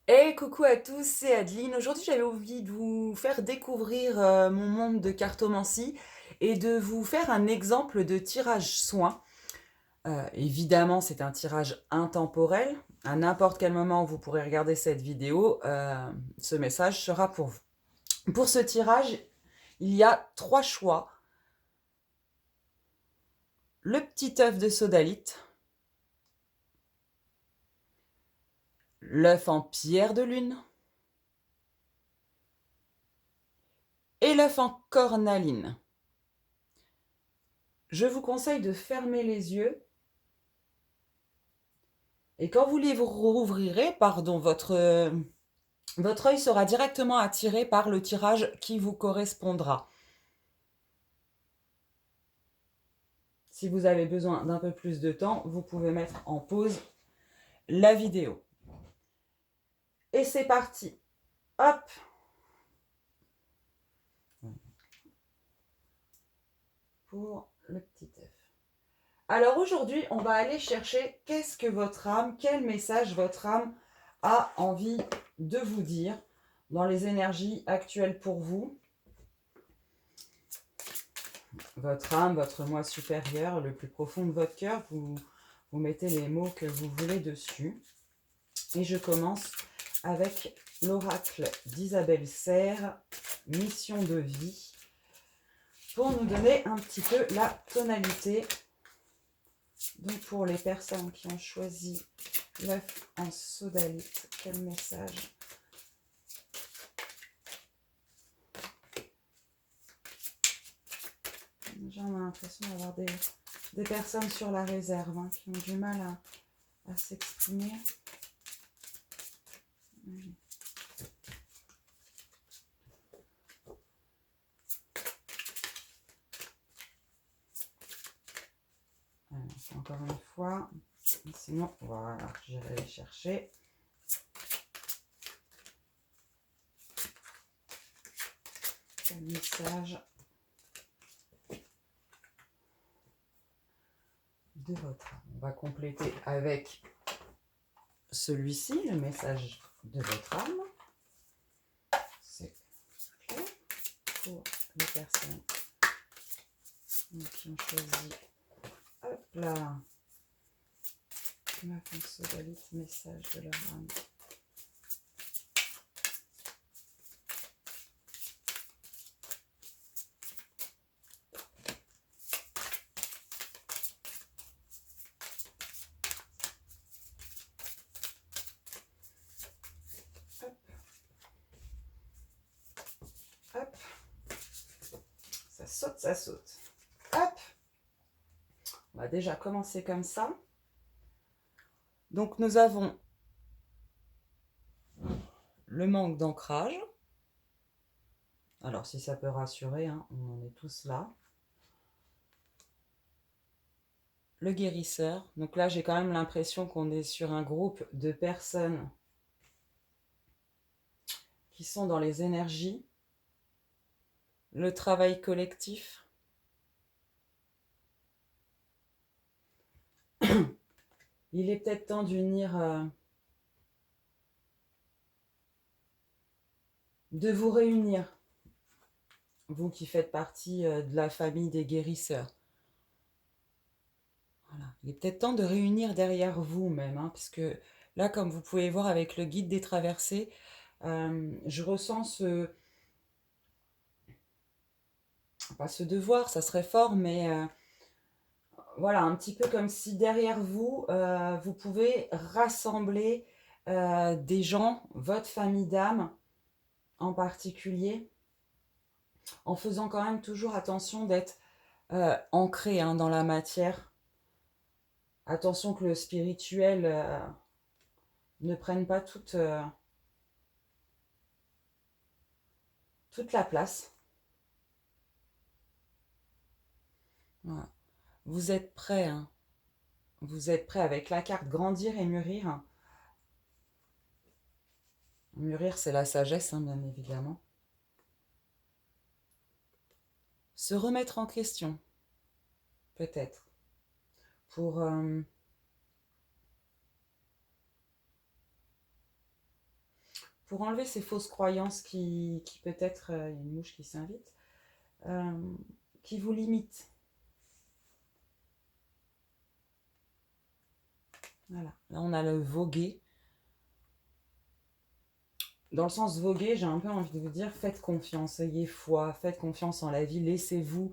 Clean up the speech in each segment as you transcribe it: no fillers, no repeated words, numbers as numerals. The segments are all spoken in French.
Hey, coucou à tous, c'est Adeline. Aujourd'hui, j'avais envie de vous faire découvrir mon monde de cartomancie et de vous faire un exemple de tirage soin. Évidemment, c'est un tirage intemporel. À n'importe quel moment, vous pourrez regarder cette vidéo. Ce message sera pour vous. Pour ce tirage, il y a trois choix. Le petit œuf de sodalite, l'œuf en pierre de lune et l'œuf en cornaline. Je vous conseille de fermer les yeux et quand vous les rouvrirez, pardon, votre œil sera directement attiré par le tirage qui vous correspondra. Si vous avez besoin d'un peu plus de temps, vous pouvez mettre en pause la vidéo. Et c'est parti. Hop. Pour le petit œuf. Alors aujourd'hui, on va aller chercher qu'est-ce que votre âme, quel message votre âme a envie de vous dire dans les énergies actuelles pour vous. Votre âme, votre moi supérieur, le plus profond de votre cœur, vous mettez les mots que vous voulez dessus. Et je commence avec l'oracle d'Isabelle Serre, mission de vie, pour nous donner un petit peu la tonalité. Donc pour les personnes qui ont choisi l'œuf en sodalite, quel message? J'ai l'impression d'avoir des personnes sur la réserve hein, qui ont du mal à s'exprimer. Alors, encore une fois, sinon, voilà, j'irai les chercher. Quel message de votre âme? On va compléter avec celui-ci, le message de votre âme. C'est clair pour les personnes qui ont choisi. Hop là, ma sodalite, message de leur âme. Hop. Hop. Ça saute, ça saute. Hop. On va déjà commencer comme ça. Donc nous avons le manque d'ancrage. Alors si ça peut rassurer, hein, on en est tous là. Le guérisseur. Donc là, j'ai quand même l'impression qu'on est sur un groupe de personnes qui sont dans les énergies. Le travail collectif. Il est peut-être temps d'unir, de vous réunir, vous qui faites partie de la famille des guérisseurs. Voilà. Il est peut-être temps de réunir derrière vous même, hein, parce que là, comme vous pouvez voir avec le guide des traversées, je ressens pas ce devoir, ça serait fort, mais voilà, un petit peu comme si derrière vous, vous pouvez rassembler des gens, votre famille d'âme en particulier, en faisant quand même toujours attention d'être ancré hein, dans la matière. Attention que le spirituel ne prenne pas toute la place. Voilà. Vous êtes prêts, hein. Vous êtes prêts avec la carte grandir et mûrir. Mûrir, c'est la sagesse, hein, bien évidemment. Se remettre en question, peut-être, pour pour enlever ces fausses croyances qui peut-être, il y a une mouche qui s'invite, qui vous limitent. Voilà, là on a le voguer. Dans le sens voguer, j'ai un peu envie de vous dire, faites confiance, ayez foi, faites confiance en la vie, laissez-vous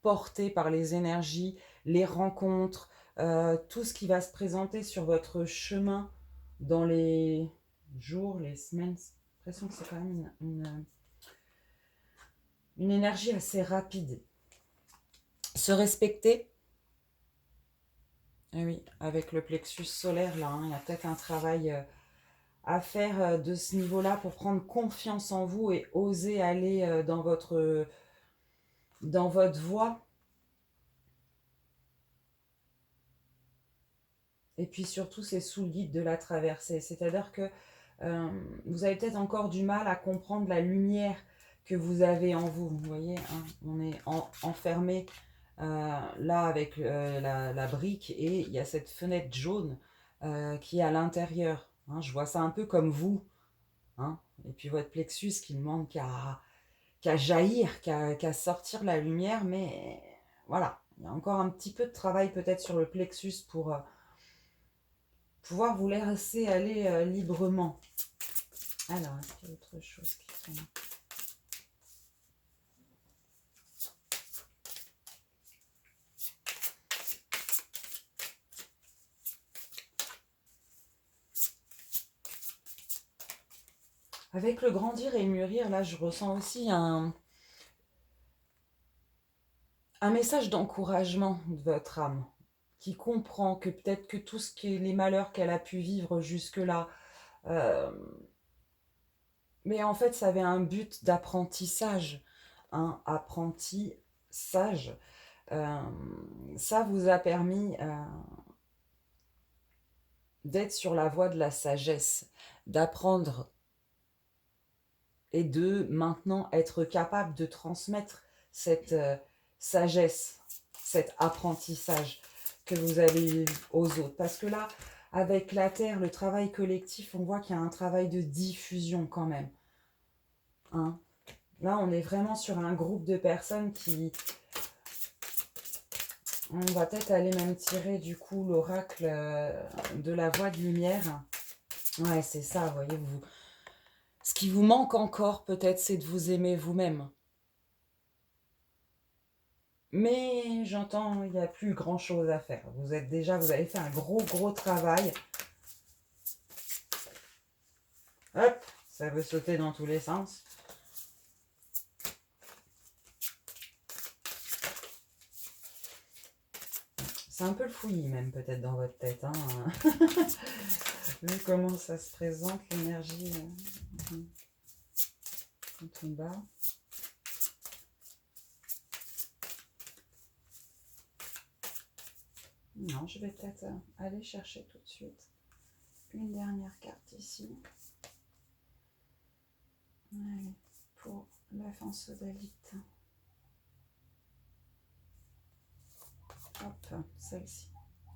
porter par les énergies, les rencontres, tout ce qui va se présenter sur votre chemin dans les jours, les semaines. J'ai l'impression que c'est quand même une énergie assez rapide. Se respecter. Eh oui, avec le plexus solaire, là, il y a peut-être un travail à faire de ce niveau-là pour prendre confiance en vous et oser aller dans votre voie. Et puis surtout, c'est sous le guide de la traversée. C'est-à-dire que vous avez peut-être encore du mal à comprendre la lumière que vous avez en vous. Vous voyez, hein, on est enfermé là avec la brique et il y a cette fenêtre jaune qui est à l'intérieur. Hein, je vois ça un peu comme vous. Hein, et puis votre plexus qui ne demande qu'à jaillir, qu'à sortir la lumière. Mais voilà, il y a encore un petit peu de travail peut-être sur le plexus pour pouvoir vous laisser aller librement. Alors, est-ce qu'il y a autre chose qui tombe? Avec le grandir et mûrir, là, je ressens aussi un message d'encouragement de votre âme, qui comprend que peut-être que tout ce qui est les malheurs qu'elle a pu vivre jusque-là, euh, mais en fait, ça avait un but d'apprentissage, un apprentissage. Euh, Ça vous a permis d'être sur la voie de la sagesse, d'apprendre et de maintenant être capable de transmettre cette sagesse, cet apprentissage que vous avez eu aux autres. Parce que là, avec la Terre, le travail collectif, on voit qu'il y a un travail de diffusion quand même. Hein, là, on est vraiment sur un groupe de personnes qui... On va peut-être aller même tirer du coup l'oracle de la voie de lumière. Ouais, c'est ça, voyez, vous. Ce qui vous manque encore peut-être, c'est de vous aimer vous-même. Mais j'entends, il n'y a plus grand-chose à faire. Vous avez fait un gros travail. Hop, ça veut sauter dans tous les sens. C'est un peu le fouillis même peut-être dans votre tête. Hein. Vu comment ça se présente, l'énergie quand on bat. Non, je vais peut-être aller chercher tout de suite une dernière carte ici. Allez, pour l'œuf en sodalite. Hop, celle-ci.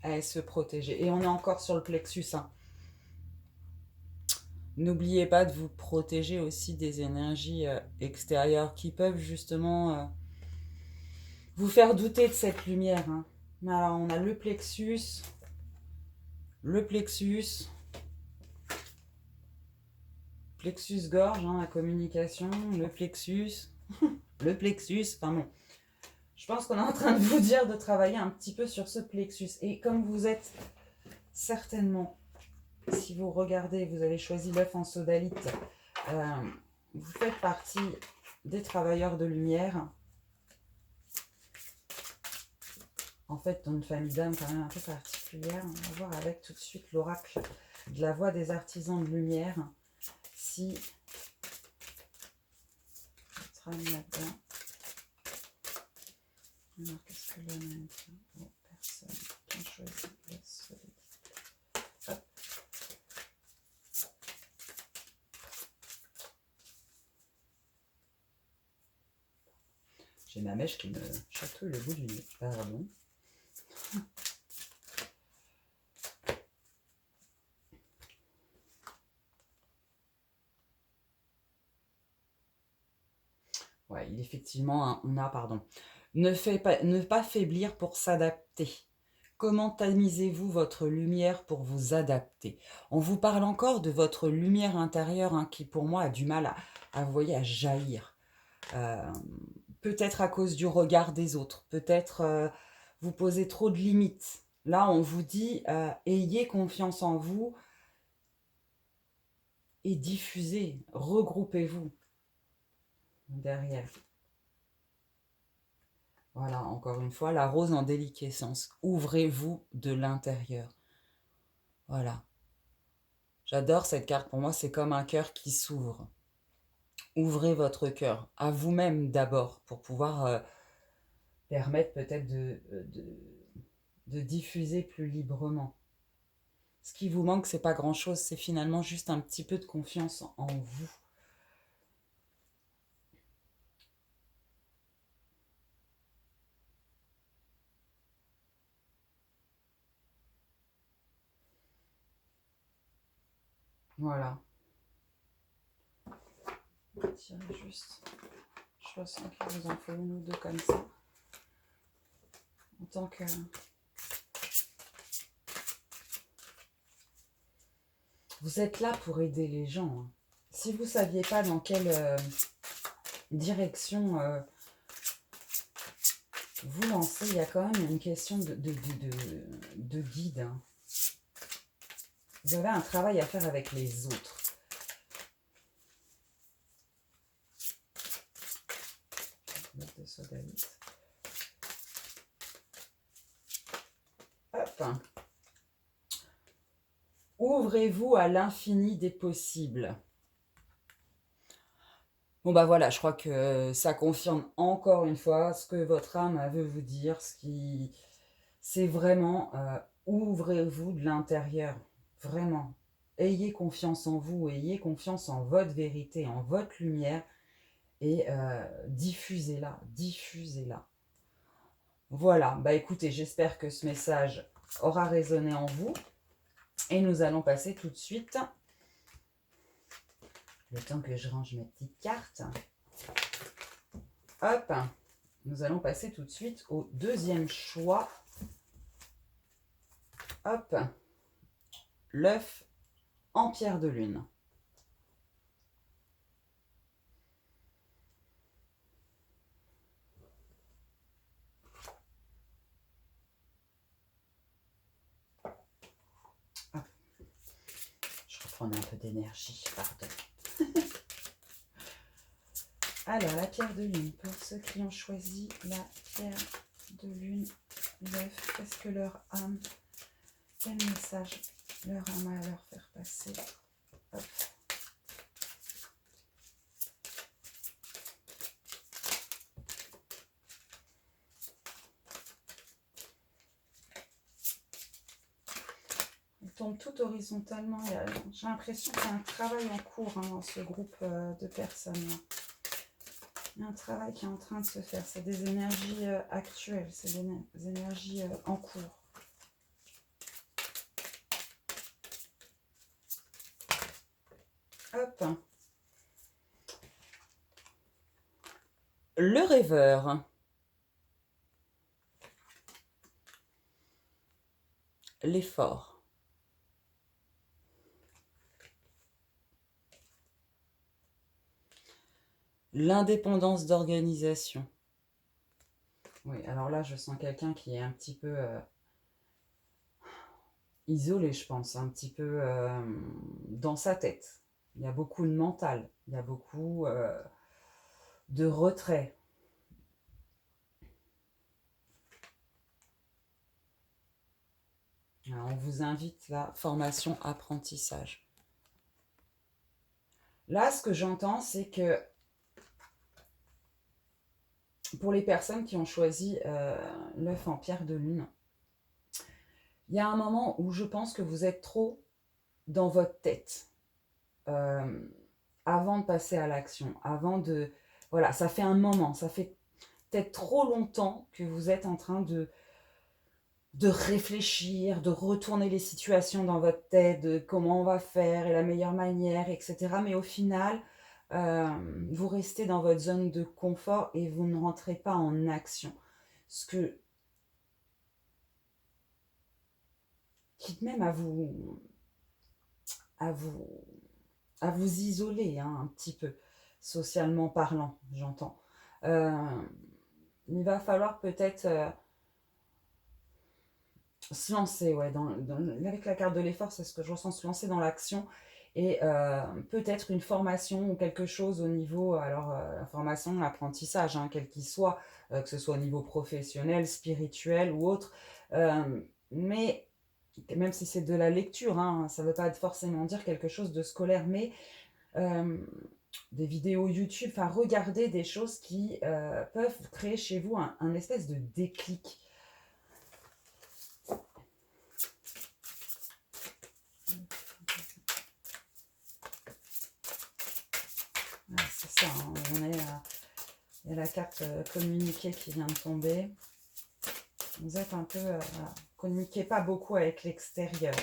Elle se protéger. Et on est encore sur le plexus. Hein. N'oubliez pas de vous protéger aussi des énergies extérieures qui peuvent justement vous faire douter de cette lumière. Hein. Alors, on a le plexus, plexus gorge, hein, la communication, le plexus, enfin bon. Je pense qu'on est en train de vous dire de travailler un petit peu sur ce plexus. Et comme vous êtes certainement, si vous regardez, vous avez choisi l'œuf en sodalite, vous faites partie des travailleurs de lumière. En fait, dans une famille d'âmes quand même un peu particulière. On va voir avec tout de suite l'oracle de la voix des artisans de lumière. Si votre âme là-dedans. Alors, qu'est-ce que l'homme a dit? Oh, personne qui a choisi le solide. Hop. J'ai ma mèche qui me chatouille le bout du nez. Pardon. effectivement, on a, pardon. Ne pas faiblir pour s'adapter. Comment tamisez-vous votre lumière pour vous adapter? On vous parle encore de votre lumière intérieure, hein, qui pour moi a du mal vous voyez, à jaillir. Euh, Peut-être à cause du regard des autres, peut-être vous posez trop de limites. Là, on vous dit, ayez confiance en vous et diffusez, regroupez-vous derrière. Voilà, encore une fois, la rose en déliquescence. Ouvrez-vous de l'intérieur. Voilà. J'adore cette carte. Pour moi, c'est comme un cœur qui s'ouvre. Ouvrez votre cœur à vous-même d'abord pour pouvoir permettre peut-être de diffuser plus librement. Ce qui vous manque, c'est pas grand-chose, c'est finalement juste un petit peu de confiance en vous. Voilà. Je vais tirer juste. Je ressens qu'il vous en faut une ou deux comme ça. En tant que... Vous êtes là pour aider les gens. Hein. Si vous ne saviez pas dans quelle direction vous lancez, il y a quand même une question de guide. Hein. Vous avez un travail à faire avec les autres. De sodalite. Hop. Ouvrez-vous à l'infini des possibles. Bon bah voilà, je crois que ça confirme encore une fois ce que votre âme veut vous dire. C'est vraiment ouvrez-vous de l'intérieur. Vraiment. Ayez confiance en vous, ayez confiance en votre vérité, en votre lumière. Et diffusez-la, diffusez-la. Voilà, bah écoutez, j'espère que ce message aura résonné en vous. Et nous allons passer tout de suite, le temps que je range mes petites cartes. Hop, nous allons passer tout de suite au deuxième choix. Hop, l'œuf en pierre de lune. Je reprends un peu d'énergie, pardon. Alors, la pierre de lune, pour ceux qui ont choisi la pierre de lune, l'œuf, qu'est-ce que leur âme, quel message leur âme a à leur faire passer? Hop. Il tombe tout horizontalement. J'ai l'impression qu'il y a un travail en cours dans ce groupe de personnes. Il y a un travail qui est en train de se faire. C'est des énergies actuelles, c'est des énergies en cours. Hop. Le rêveur. L'effort. L'indépendance d'organisation. Oui, alors là, je sens quelqu'un qui est un petit peu isolé, je pense, un petit peu dans sa tête. Il y a beaucoup de mental, il y a beaucoup de retrait. Alors, on vous invite la formation apprentissage. Là, ce que j'entends, c'est que pour les personnes qui ont choisi l'œuf en pierre de lune, il y a un moment où je pense que vous êtes trop dans votre tête avant de passer à l'action, avant de... Voilà, ça fait un moment, ça fait peut-être trop longtemps que vous êtes en train de réfléchir, de retourner les situations dans votre tête, de comment on va faire et la meilleure manière, etc. Mais au final, vous restez dans votre zone de confort et vous ne rentrez pas en action. Ce que, quitte même à vous, à vous isoler hein, un petit peu, socialement parlant, j'entends. Euh, il va falloir peut-être se lancer, ouais, avec la carte de l'effort, c'est ce que je ressens, se lancer dans l'action et peut-être une formation ou quelque chose au niveau, alors la formation, l'apprentissage, hein, quel qu'il soit, que ce soit au niveau professionnel, spirituel ou autre, mais même si c'est de la lecture, hein, ça ne veut pas forcément dire quelque chose de scolaire, mais euh, des vidéos YouTube, enfin regardez des choses qui peuvent créer chez vous un espèce de déclic. Ouais, c'est ça, hein, il y a la carte communiquer qui vient de tomber. Vous êtes un peu, voilà, communiquez pas beaucoup avec l'extérieur.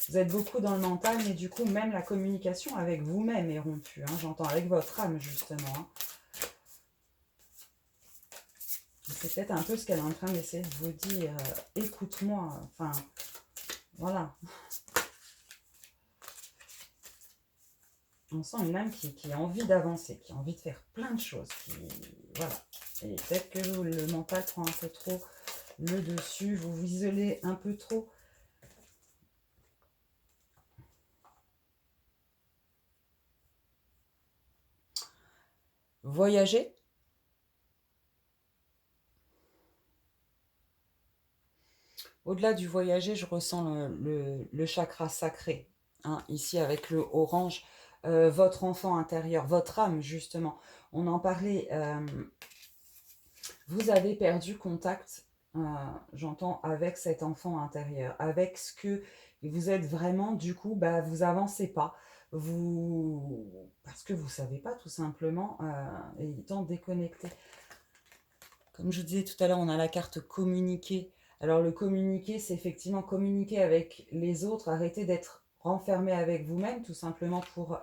Vous êtes beaucoup dans le mental, mais du coup, même la communication avec vous-même est rompue. Hein, j'entends avec votre âme, justement. Hein. C'est peut-être un peu ce qu'elle est en train d'essayer de vous dire. Écoute-moi. Enfin, voilà. On sent une âme qui a envie d'avancer, qui a envie de faire plein de choses. Voilà. Et peut-être que le mental prend un peu trop le dessus, vous vous isolez un peu trop. Voyager. Au-delà du voyager, je ressens le chakra sacré. Hein, ici, avec le orange, votre enfant intérieur, votre âme, justement. On en parlait. Vous avez perdu contact, j'entends, avec cet enfant intérieur, avec ce que vous êtes vraiment, du coup, bah, vous avancez pas. Parce que vous savez pas, tout simplement, étant déconnecté. Comme je disais tout à l'heure, on a la carte communiquer. Alors le communiquer, c'est effectivement communiquer avec les autres, arrêter d'être renfermé avec vous-même, tout simplement pour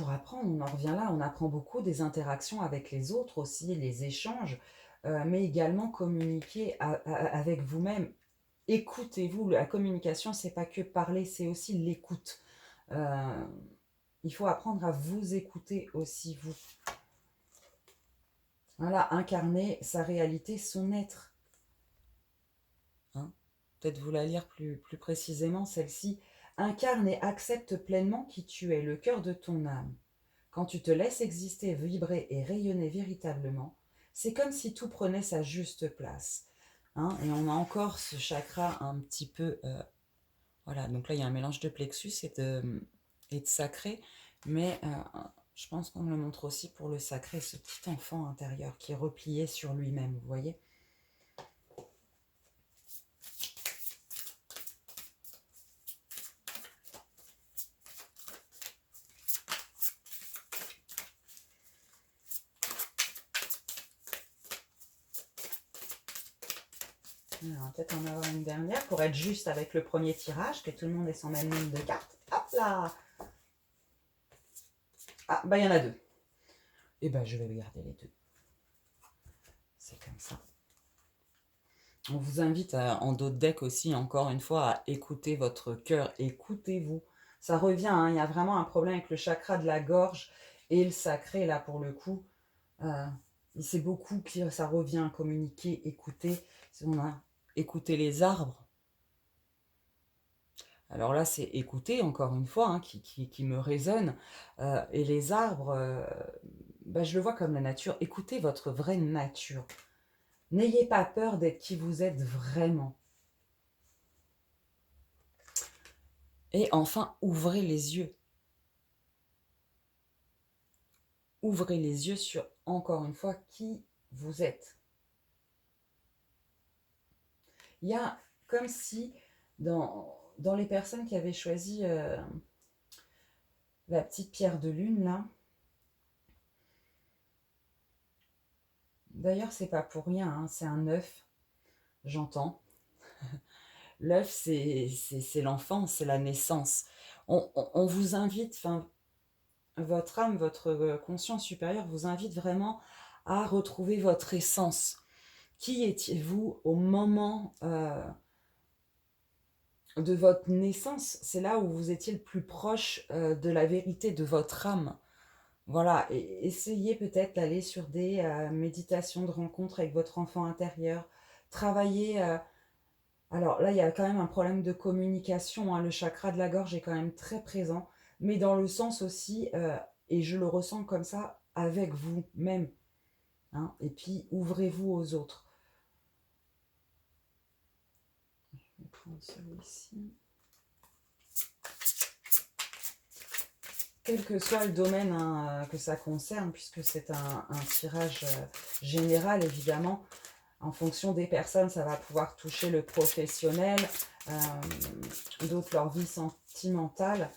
apprendre. On en revient là, on apprend beaucoup des interactions avec les autres aussi, les échanges, mais également communiquer avec vous-même. Écoutez-vous, la communication, c'est pas que parler, c'est aussi l'écoute. Euh, il faut apprendre à vous écouter aussi, vous. Voilà, incarner sa réalité, son être. Hein, peut-être vous la lire plus précisément, celle-ci. Incarne et accepte pleinement qui tu es, le cœur de ton âme. Quand tu te laisses exister, vibrer et rayonner véritablement, c'est comme si tout prenait sa juste place. Hein, et on a encore ce chakra un petit peu... voilà, donc là il y a un mélange de plexus et de sacré, mais je pense qu'on me le montre aussi pour le sacré, ce petit enfant intérieur qui est replié sur lui-même, vous voyez. On va peut-être en avoir une dernière pour être juste avec le premier tirage, que tout le monde ait son même ligne de carte. Hop là! Ah, bah il y en a deux. Et ben je vais garder les deux. C'est comme ça. On vous invite en d'autres decks aussi, encore une fois, à écouter votre cœur. Écoutez-vous. Ça revient, hein, il y a vraiment un problème avec le chakra de la gorge et le sacré, là, pour le coup. C'est beaucoup que ça revient, communiquer, écouter. On a écouté les arbres. Alors là, c'est écouter, encore une fois, hein, qui me résonne. Et les arbres, je le vois comme la nature. Écoutez votre vraie nature. N'ayez pas peur d'être qui vous êtes vraiment. Et enfin, ouvrez les yeux. Ouvrez les yeux sur, encore une fois, qui vous êtes. Il y a comme si, dans les personnes qui avaient choisi la petite pierre de lune, là, d'ailleurs, c'est pas pour rien, hein, c'est un œuf, j'entends. L'œuf, c'est l'enfance, c'est la naissance. On vous invite, enfin, votre âme, votre conscience supérieure vous invite vraiment à retrouver votre essence. Qui étiez-vous au moment de votre naissance? C'est là où vous étiez le plus proche de la vérité de votre âme. Voilà, et essayez peut-être d'aller sur des méditations de rencontre avec votre enfant intérieur. Travailler. Alors là, il y a quand même un problème de communication, hein. Le chakra de la gorge est quand même très présent, mais dans le sens aussi, et je le ressens comme ça, avec vous-même, hein. Et puis, ouvrez-vous aux autres. Je vais prendre celui-ci. Quel que soit le domaine, hein, que ça concerne, puisque c'est un tirage général, évidemment, en fonction des personnes, ça va pouvoir toucher le professionnel, d'autres leur vie sentimentale.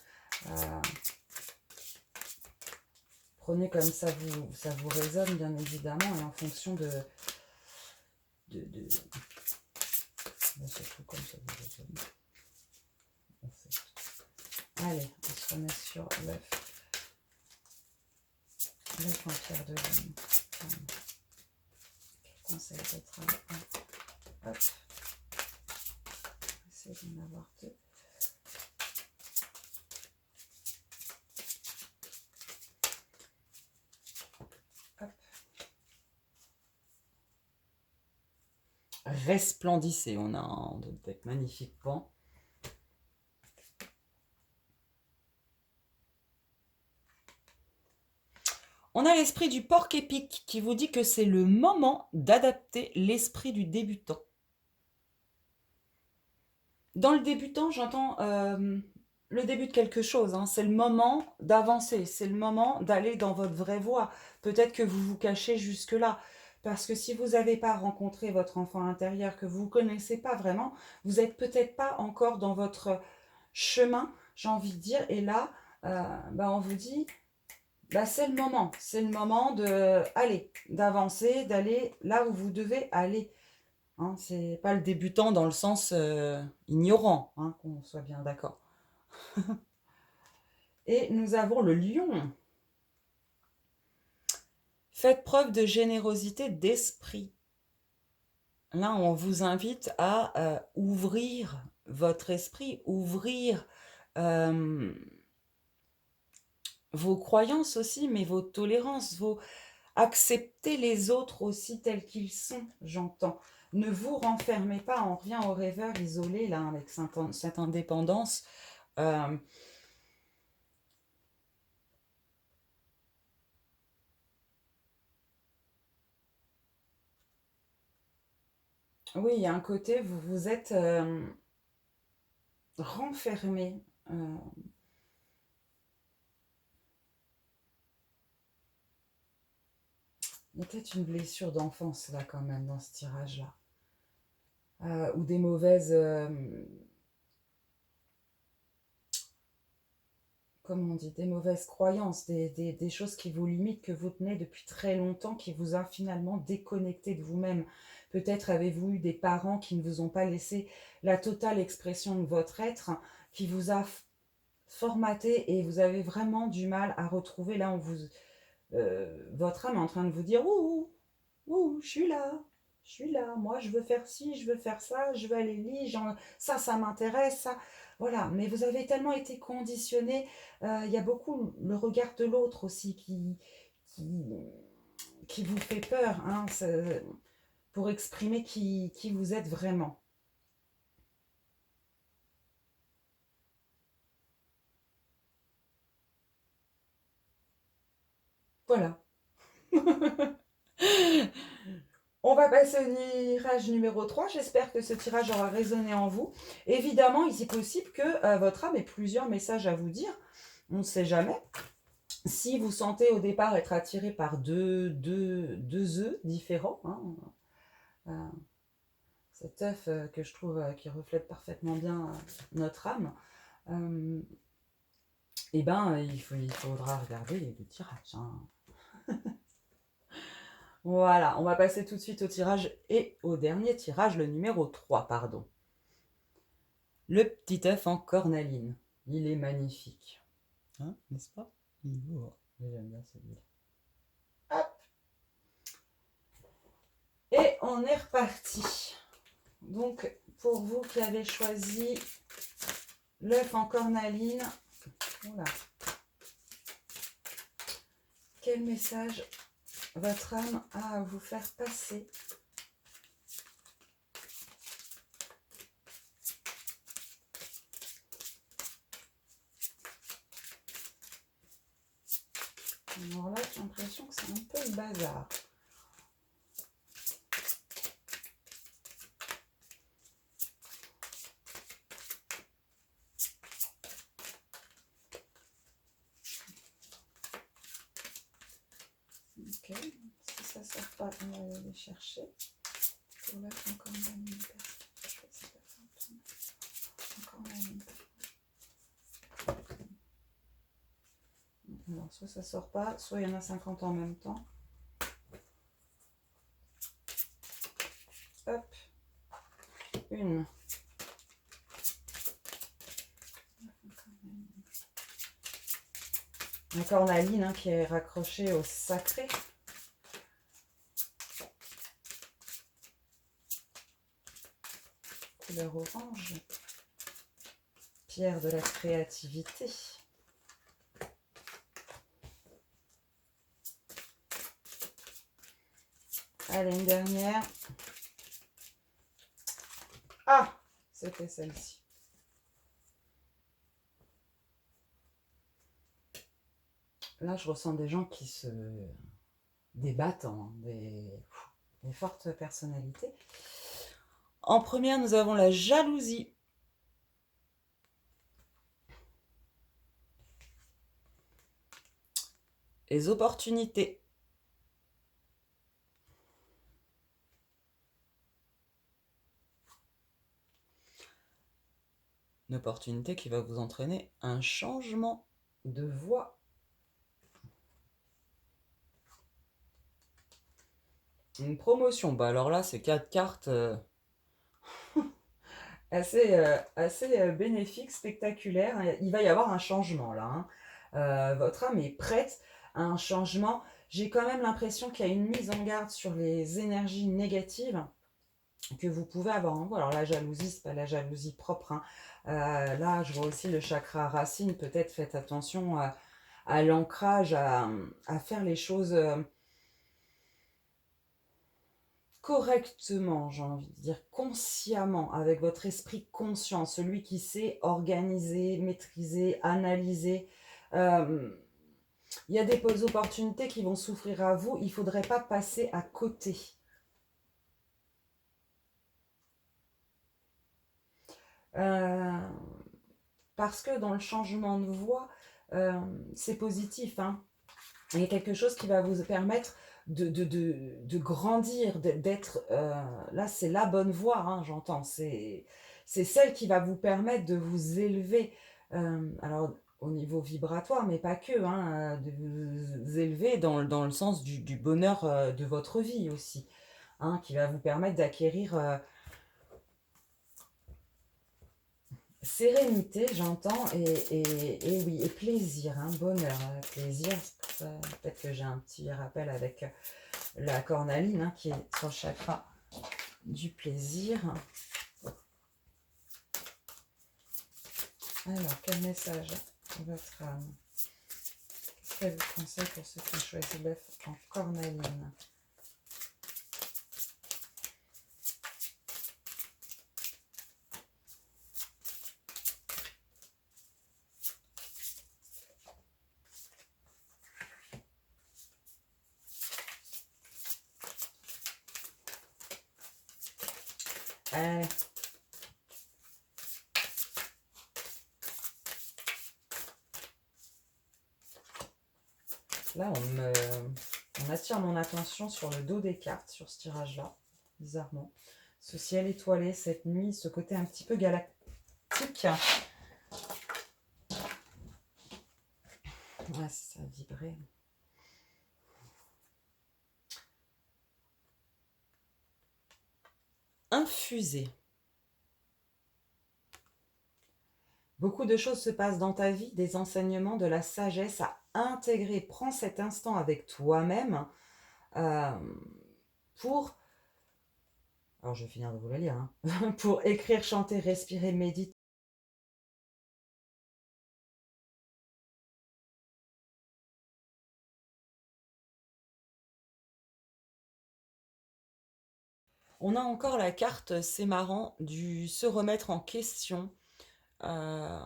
Prenez comme ça vous résonne, bien évidemment, et en fonction surtout comme ça vous résonne. En fait. Allez, on se remet sur l'œuf. L'œuf en pierre de lune. Quel conseil d'être hop. Essayez d'en avoir deux. Hop. Resplendissez, on a un deck magnifique pan. On a l'esprit du porc épique qui vous dit que c'est le moment d'adapter l'esprit du débutant. Dans le débutant, j'entends le début de quelque chose, hein. C'est le moment d'avancer, c'est le moment d'aller dans votre vraie voie. Peut-être que vous vous cachez jusque-là. Parce que si vous n'avez pas rencontré votre enfant intérieur, que vous ne connaissez pas vraiment, vous n'êtes peut-être pas encore dans votre chemin, j'ai envie de dire. Et là, on vous dit, c'est le moment d'avancer, d'aller là où vous devez aller. Hein, c'est pas le débutant dans le sens ignorant, hein, qu'on soit bien d'accord. Et nous avons le lion. Faites preuve de générosité d'esprit. Là, on vous invite à ouvrir votre esprit, ouvrir vos croyances aussi, mais vos tolérances, accepter les autres aussi tels qu'ils sont, j'entends. Ne vous renfermez pas, on revient au rêveur isolé, là, avec cette indépendance. Oui, il y a un côté, vous vous êtes renfermé. Il y a peut-être une blessure d'enfance, là, quand même, dans ce tirage-là. Ou des mauvaises... comment on dit, des mauvaises croyances, des choses qui vous limitent, que vous tenez depuis très longtemps, qui vous a finalement déconnecté de vous-même. Peut-être avez-vous eu des parents qui ne vous ont pas laissé la totale expression de votre être, qui vous a formaté et vous avez vraiment du mal à retrouver. Là, votre âme est en train de vous dire « Ouh, ouh, je suis là, moi je veux faire ci, je veux faire ça, je veux aller lire, ça m'intéresse, ça. » Voilà, mais vous avez tellement été conditionné, il y a beaucoup le regard de l'autre aussi qui, qui vous fait peur, hein, pour exprimer qui vous êtes vraiment. Voilà. On va passer au tirage numéro 3. J'espère que ce tirage aura résonné en vous. Évidemment, il est possible que votre âme ait plusieurs messages à vous dire. On ne sait jamais. Si vous sentez au départ être attiré par deux œufs différents, hein, cet œuf que je trouve qui reflète parfaitement bien notre âme, il faudra regarder les tirages. Hein. Voilà, on va passer tout de suite au tirage et au dernier tirage, le numéro 3, pardon. Le petit œuf en cornaline. Il est magnifique. Hein, n'est-ce pas? Il est beau. J'aime bien celui-là. Hop. Et on est reparti. Donc, pour vous qui avez choisi l'œuf en cornaline, voilà. Quel message votre âme a à vous faire passer? Alors là, j'ai l'impression que c'est un peu le bazar. Ok, si ça ne sert pas, on va aller chercher. Pour l'œuf encore alors, soit ça sort pas, soit il y en a 50 en même temps. Hop, une. La cornaline hein, qui est raccrochée au sacré. Couleur orange. Pierre de la créativité. Allez, une dernière. Ah, c'était celle-ci. Là, je ressens des gens qui se débattent, hein, des fortes personnalités. En première, nous avons la jalousie. Les opportunités. Une opportunité qui va vous entraîner un changement de voie. Une promotion. Bah alors là, c'est 4 cartes assez bénéfiques, spectaculaires. Il va y avoir un changement là. Hein. Votre âme est prête à un changement. J'ai quand même l'impression qu'il y a une mise en garde sur les énergies négatives que vous pouvez avoir en vous. Alors la jalousie, c'est pas la jalousie propre. Hein. Là, je vois aussi le chakra racine. Peut-être faites attention à l'ancrage, à faire les choses correctement, j'ai envie de dire, consciemment, avec votre esprit conscient, celui qui sait organiser, maîtriser, analyser. Il y a des opportunités qui vont s'offrir à vous, il ne faudrait pas passer à côté. Parce que dans le changement de voie, c'est positif. Hein. Il y a quelque chose qui va vous permettre de grandir, d'être... là, c'est la bonne voie, hein, j'entends. C'est celle qui va vous permettre de vous élever. Alors, au niveau vibratoire, mais pas que. Hein, de vous élever dans le sens du bonheur de votre vie aussi. Hein, qui va vous permettre d'acquérir... sérénité, j'entends, et oui, et plaisir, hein, bonheur, plaisir. Peut-être que j'ai un petit rappel avec la cornaline hein, qui est sur le chakra du plaisir. Alors, quel message pour votre âme? Qu'est-ce qu'elle vous conseille pour ceux qui ont choisi l'œuf en cornaline? Allez. Là, on attire mon attention sur le dos des cartes, sur ce tirage-là, bizarrement. Ce ciel étoilé, cette nuit, ce côté un petit peu galactique. Ouais, ça a vibré. Infusé. Beaucoup de choses se passent dans ta vie, des enseignements, de la sagesse à intégrer. Prends cet instant avec toi-même euh, pour, alors je vais finir de vous le lire, hein, pour écrire, chanter, respirer, méditer. On a encore la carte, c'est marrant, du se remettre en question. Euh,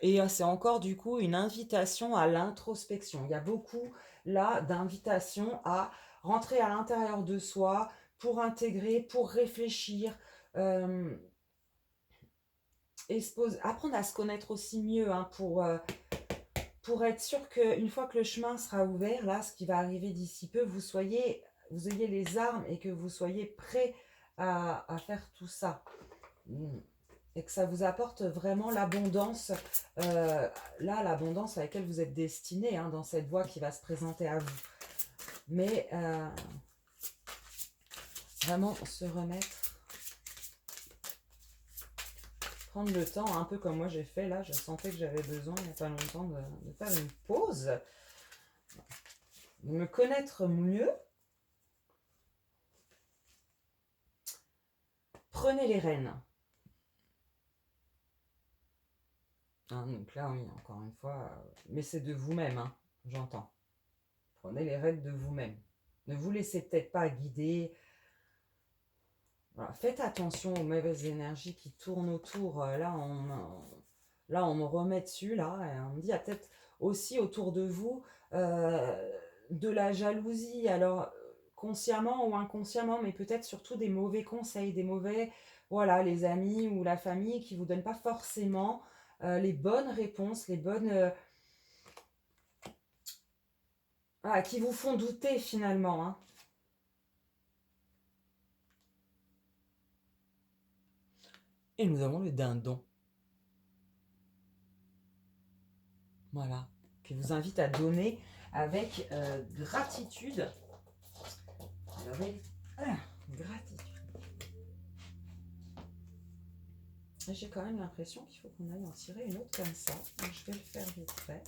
et c'est encore du coup une invitation à l'introspection. Il y a beaucoup là d'invitations à rentrer à l'intérieur de soi pour intégrer, pour réfléchir, euh, et apprendre à se connaître aussi mieux, hein, pour être sûr qu'une fois que le chemin sera ouvert, là, ce qui va arriver d'ici peu, vous ayez les armes et que vous soyez prêts à faire tout ça. Et que ça vous apporte vraiment l'abondance, là, l'abondance à laquelle vous êtes destiné, hein, dans cette voie qui va se présenter à vous. Mais vraiment se remettre, prendre le temps, un peu comme moi j'ai fait là, je sentais que j'avais besoin il n'y a pas longtemps de faire une pause, de me connaître mieux. Prenez les rênes. Hein, donc là, oui, encore une fois, mais c'est de vous-même, hein, j'entends. Prenez les rênes de vous-même. Ne vous laissez peut-être pas guider. Voilà, faites attention aux mauvaises énergies qui tournent autour. Là, on me remet dessus, là, et on me dit, il y a peut-être aussi autour de vous de la jalousie. Alors, consciemment ou inconsciemment, mais peut-être surtout des mauvais conseils, des mauvais, voilà, les amis ou la famille qui vous donnent pas forcément les bonnes réponses, les bonnes, voilà, qui vous font douter finalement, hein. Et nous avons le dindon, voilà, qui vous invite à donner avec gratitude. Alors, gratitude. J'ai quand même l'impression qu'il faut qu'on aille en tirer une autre comme ça. Donc, je vais le faire vite fait.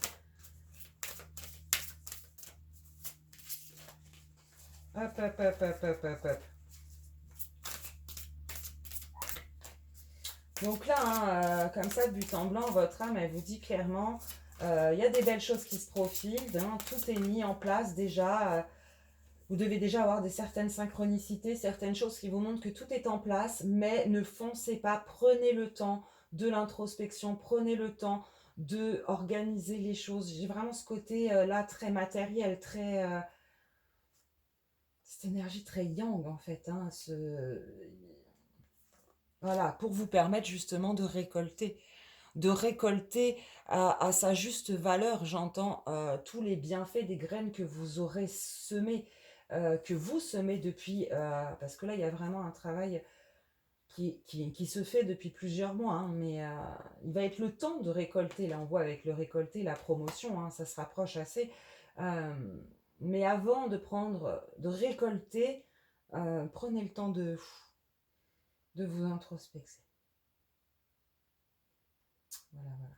Hop, hop, hop, hop, hop, hop, hop. Donc là, hein, comme ça, de but en blanc, votre âme, elle vous dit clairement, il y a des belles choses qui se profilent, hein, tout est mis en place déjà. Vous devez déjà avoir certaines synchronicités, certaines choses qui vous montrent que tout est en place, mais ne foncez pas, prenez le temps de l'introspection, prenez le temps de organiser les choses. J'ai vraiment ce côté là très matériel, très cette énergie très yang en fait, hein, voilà, pour vous permettre justement de récolter à sa juste valeur, j'entends, tous les bienfaits des graines que vous aurez semées, que vous semez depuis, parce que là, il y a vraiment un travail qui se fait depuis plusieurs mois, hein, mais il va être le temps de récolter. Là, on voit avec le récolter, la promotion, hein, ça se rapproche assez. Euh, mais avant de récolter, prenez le temps de vous introspecter. Voilà, voilà.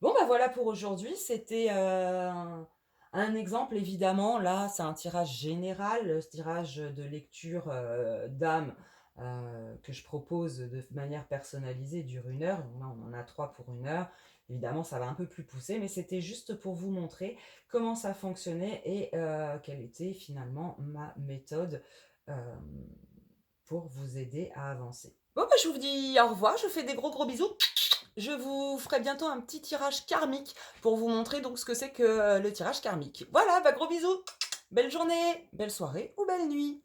Bon, bah voilà pour aujourd'hui. C'était un exemple, évidemment. Là, c'est un tirage général, ce tirage de lecture d'âme que je propose de manière personnalisée dure 1 heure. Donc là, on en a 3 pour 1 heure. Évidemment, ça va un peu plus pousser, mais c'était juste pour vous montrer comment ça fonctionnait et quelle était finalement ma méthode euh, pour vous aider à avancer. Bon, bah, je vous dis au revoir. Je vous fais des gros gros bisous. Je vous ferai bientôt un petit tirage karmique pour vous montrer donc ce que c'est que le tirage karmique. Voilà, bah gros bisous, belle journée, belle soirée ou belle nuit.